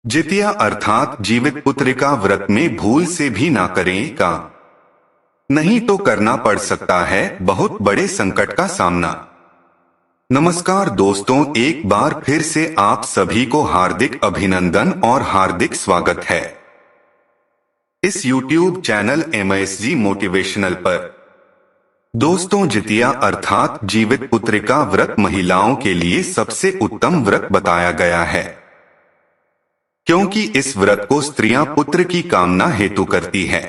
जितिया अर्थात जीवित पुत्र का व्रत में भूल से भी ना करें का, नहीं तो करना पड़ सकता है बहुत बड़े संकट का सामना। नमस्कार दोस्तों, एक बार फिर से आप सभी को हार्दिक अभिनंदन और हार्दिक स्वागत है इस YouTube चैनल MSG मोटिवेशनल पर। दोस्तों, जितिया अर्थात जीवित पुत्र का व्रत महिलाओं के लिए सबसे उत्तम व्रत बताया गया है, क्योंकि इस व्रत को स्त्रियां पुत्र की कामना हेतु करती है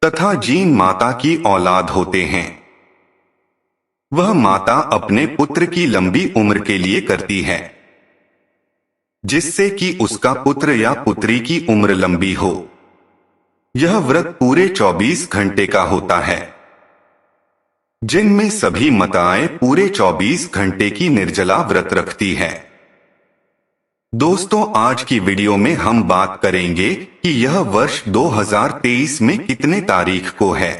तथा जिन माता की औलाद होते हैं वह माता अपने पुत्र की लंबी उम्र के लिए करती है, जिससे कि उसका पुत्र या पुत्री की उम्र लंबी हो। यह व्रत पूरे 24 घंटे का होता है, जिनमें सभी माताएं पूरे 24 घंटे की निर्जला व्रत रखती है। दोस्तों, आज की वीडियो में हम बात करेंगे कि यह वर्ष 2023 में कितने तारीख को है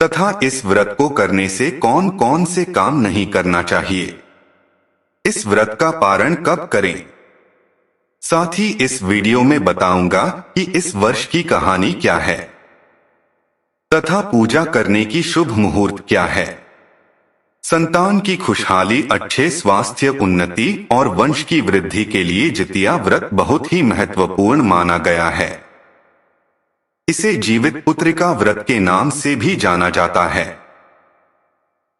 तथा इस व्रत को करने से कौन कौन से काम नहीं करना चाहिए, इस व्रत का पारण कब करें। साथ ही इस वीडियो में बताऊंगा कि इस वर्ष की कहानी क्या है तथा पूजा करने की शुभ मुहूर्त क्या है। संतान की खुशहाली, अच्छे स्वास्थ्य, उन्नति और वंश की वृद्धि के लिए जितिया व्रत बहुत ही महत्वपूर्ण माना गया है। इसे जीवित पुत्र का व्रत के नाम से भी जाना जाता है।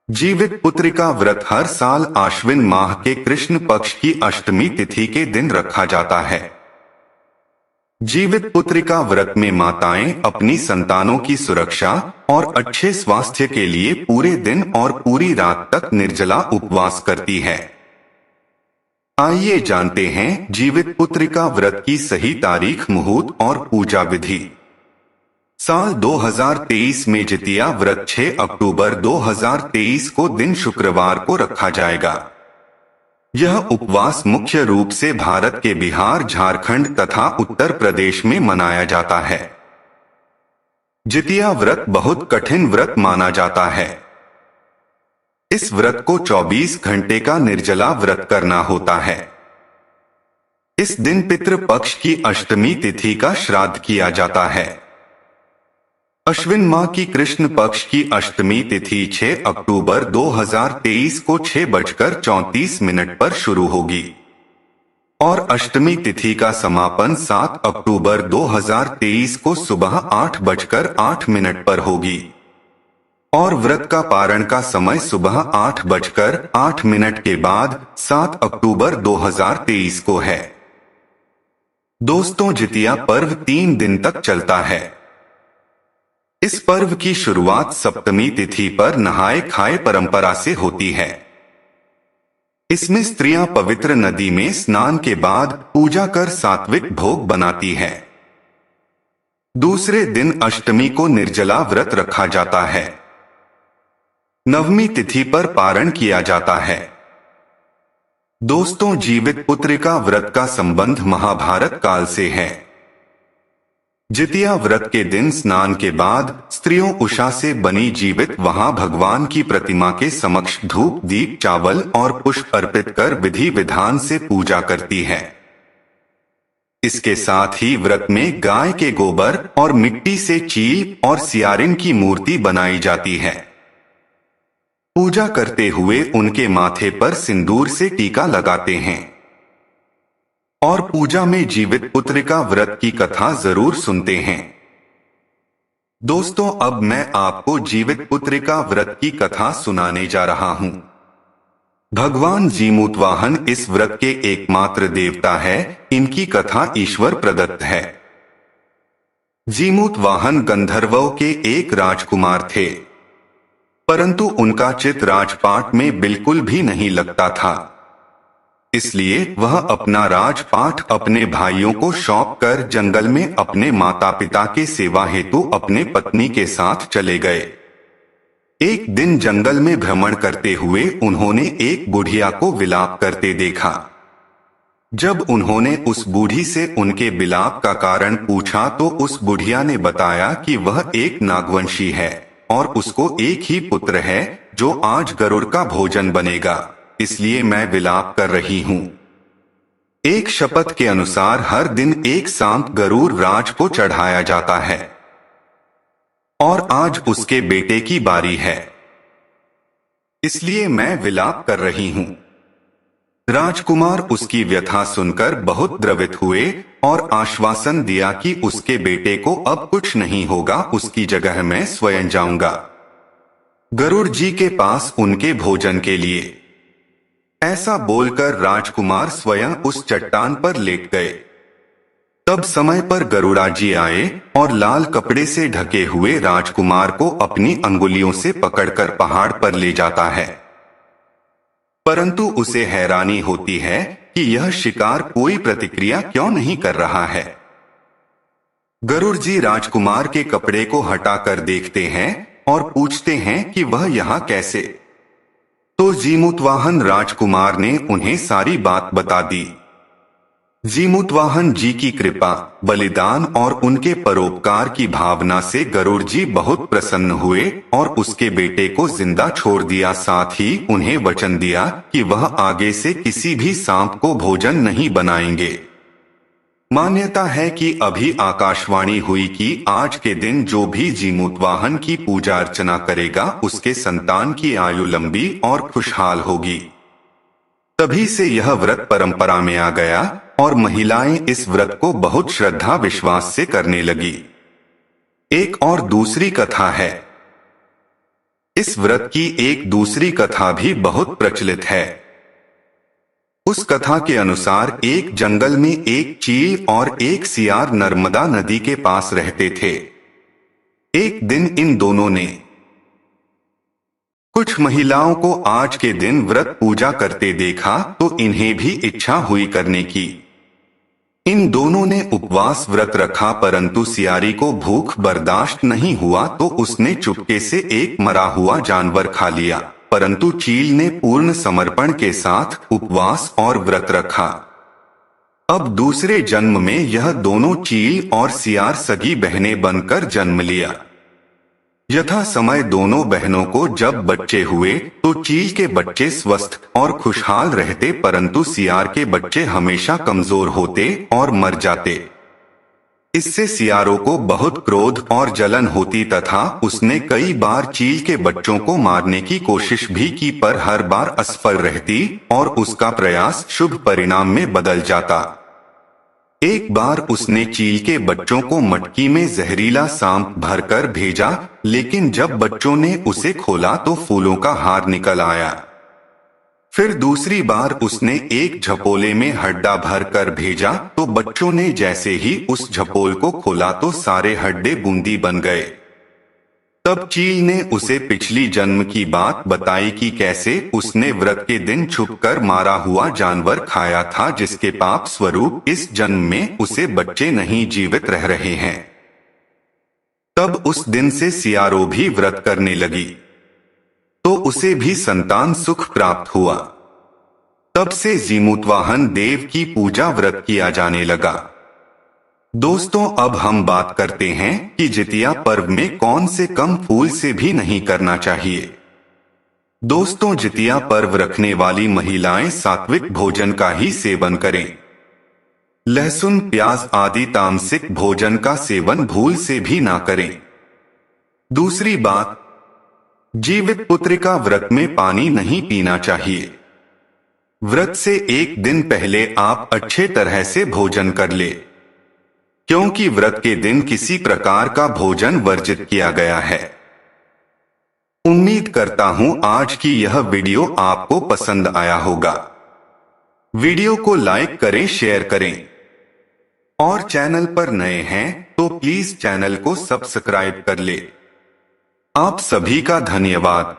जीवित पुत्र का व्रत हर साल आश्विन माह के कृष्ण पक्ष की अष्टमी तिथि के दिन रखा जाता है। जीवित पुत्र का व्रत में माताएं अपनी संतानों की सुरक्षा और अच्छे स्वास्थ्य के लिए पूरे दिन और पूरी रात तक निर्जला उपवास करती है। आइए जानते हैं जीवित पुत्र का व्रत की सही तारीख, मुहूर्त और पूजा विधि। साल 2023 में जितिया व्रत 6 अक्टूबर 2023 को दिन शुक्रवार को रखा जाएगा। यह उपवास मुख्य रूप से भारत के बिहार, झारखंड तथा उत्तर प्रदेश में मनाया जाता है। जितिया व्रत बहुत कठिन व्रत माना जाता है। इस व्रत को 24 घंटे का निर्जला व्रत करना होता है। इस दिन पितृ पक्ष की अष्टमी तिथि का श्राद्ध किया जाता है। अश्विन माह की कृष्ण पक्ष की अष्टमी तिथि 6 अक्टूबर 2023 को 6:34 पर शुरू होगी और अष्टमी तिथि का समापन 7 अक्टूबर 2023 को सुबह 8:08 पर होगी और व्रत का पारण का समय सुबह 8:08 के बाद 7 अक्टूबर 2023 को है। दोस्तों, जितिया पर्व 3 दिन तक चलता है। इस पर्व की शुरुआत सप्तमी तिथि पर नहाए खाए परंपरा से होती है। इसमें स्त्रियां पवित्र नदी में स्नान के बाद पूजा कर सात्विक भोग बनाती है। दूसरे दिन अष्टमी को निर्जला व्रत रखा जाता है। नवमी तिथि पर पारण किया जाता है। दोस्तों, जीवित पुत्र का व्रत का संबंध महाभारत काल से है। जितिया व्रत के दिन स्नान के बाद स्त्रियों उषा से बनी जीवित वहां भगवान की प्रतिमा के समक्ष धूप, दीप, चावल और पुष्प अर्पित कर विधि विधान से पूजा करती है। इसके साथ ही व्रत में गाय के गोबर और मिट्टी से चील और सियारिन की मूर्ति बनाई जाती है। पूजा करते हुए उनके माथे पर सिंदूर से टीका लगाते हैं और पूजा में जीवित पुत्र का व्रत की कथा जरूर सुनते हैं। दोस्तों, अब मैं आपको जीवित पुत्र का व्रत की कथा सुनाने जा रहा हूं। भगवान जीमूतवाहन इस व्रत के एकमात्र देवता है। इनकी कथा ईश्वर प्रदत्त है। जीमूतवाहन गंधर्वों के एक राजकुमार थे, परंतु उनका चित्त राजपाट में बिल्कुल भी नहीं लगता था। इसलिए वह अपना राजपाट अपने भाइयों को सौंप कर जंगल में अपने माता पिता के सेवा हेतु अपने पत्नी के साथ चले गए। एक दिन जंगल में भ्रमण करते हुए उन्होंने एक बुढ़िया को विलाप करते देखा। जब उन्होंने उस बूढ़ी से उनके विलाप का कारण पूछा तो उस बुढ़िया ने बताया कि वह एक नागवंशी है और उसको एक ही पुत्र है जो आज गरुड़ का भोजन बनेगा, इसलिए मैं विलाप कर रही हूँ। एक शपथ के अनुसार हर दिन एक सांप गरुड़ राज को चढ़ाया जाता है और आज उसके बेटे की बारी है, इसलिए मैं विलाप कर रही हूं। राजकुमार उसकी व्यथा सुनकर बहुत द्रवित हुए और आश्वासन दिया कि उसके बेटे को अब कुछ नहीं होगा, उसकी जगह मैं स्वयं जाऊंगा गरुड़ जी के पास उनके भोजन के लिए। ऐसा बोलकर राजकुमार स्वयं उस चट्टान पर लेट गए। तब समय पर गरुड़ा जी आए और लाल कपड़े से ढके हुए राजकुमार को अपनी अंगुलियों से पकड़कर पहाड़ पर ले जाता है। परंतु उसे हैरानी होती है कि यह शिकार कोई प्रतिक्रिया क्यों नहीं कर रहा है। गरुड़ जी राजकुमार के कपड़े को हटाकर देखते हैं और पूछते हैं कि वह यहाँ कैसे। तो जीमूतवाहन राजकुमार ने उन्हें सारी बात बता दी। जीमूतवाहन जी की कृपा, बलिदान और उनके परोपकार की भावना से गरुड़ जी बहुत प्रसन्न हुए और उसके बेटे को जिंदा छोड़ दिया। साथ ही उन्हें वचन दिया कि वह आगे से किसी भी सांप को भोजन नहीं बनाएंगे। मान्यता है कि अभी आकाशवाणी हुई कि आज के दिन जो भी जीमूतवाहन की पूजा अर्चना करेगा उसके संतान की आयु लंबी और खुशहाल होगी। तभी से यह व्रत परंपरा में आ गया और महिलाएं इस व्रत को बहुत श्रद्धा विश्वास से करने लगी। एक और दूसरी कथा है। इस व्रत की एक दूसरी कथा भी बहुत प्रचलित है। उस कथा के अनुसार एक जंगल में एक चील और एक सियार नर्मदा नदी के पास रहते थे। एक दिन इन दोनों ने कुछ महिलाओं को आज के दिन व्रत पूजा करते देखा तो इन्हें भी इच्छा हुई करने की। इन दोनों ने उपवास व्रत रखा, परंतु सियारी को भूख बर्दाश्त नहीं हुआ तो उसने चुपके से एक मरा हुआ जानवर खा लिया। परंतु चील ने पूर्ण समर्पण के साथ उपवास और व्रत रखा। अब दूसरे जन्म में यह दोनों चील और सियार सगी बहनें बनकर जन्म लिया। यथा समय दोनों बहनों को जब बच्चे हुए तो चील के बच्चे स्वस्थ और खुशहाल रहते, परंतु सियार के बच्चे हमेशा कमजोर होते और मर जाते। इससे सियारों को बहुत क्रोध और जलन होती तथा उसने कई बार चील के बच्चों को मारने की कोशिश भी की, पर हर बार असफल रहती और उसका प्रयास शुभ परिणाम में बदल जाता। एक बार उसने चील के बच्चों को मटकी में जहरीला सांप भरकर भेजा, लेकिन जब बच्चों ने उसे खोला तो फूलों का हार निकल आया। फिर दूसरी बार उसने एक झपोले में हड्डा भरकर भेजा तो बच्चों ने जैसे ही उस झपोल को खोला तो सारे हड्डे बूंदी बन गए। तब चील ने उसे पिछली जन्म की बात बताई कि कैसे उसने व्रत के दिन छुपकर मारा हुआ जानवर खाया था, जिसके पाप स्वरूप इस जन्म में उसे बच्चे नहीं जीवित रह रहे हैं। तब उस दिन से सियारो भी व्रत करने लगी तो उसे भी संतान सुख प्राप्त हुआ। तब से जीमूतवाहन देव की पूजा व्रत किया जाने लगा। दोस्तों, अब हम बात करते हैं कि जितिया पर्व में कौन से कम फूल से भी नहीं करना चाहिए। दोस्तों, जितिया पर्व रखने वाली महिलाएं सात्विक भोजन का ही सेवन करें। लहसुन, प्याज आदि तामसिक भोजन का सेवन भूल से भी ना करें। दूसरी बात, जीवित पुत्रिका व्रत में पानी नहीं पीना चाहिए। व्रत से एक दिन पहले आप अच्छे तरह से भोजन कर ले, क्योंकि व्रत के दिन किसी प्रकार का भोजन वर्जित किया गया है। उम्मीद करता हूं आज की यह वीडियो आपको पसंद आया होगा। वीडियो को लाइक करें, शेयर करें और चैनल पर नए हैं तो प्लीज चैनल को सब्सक्राइब कर ले। आप सभी का धन्यवाद।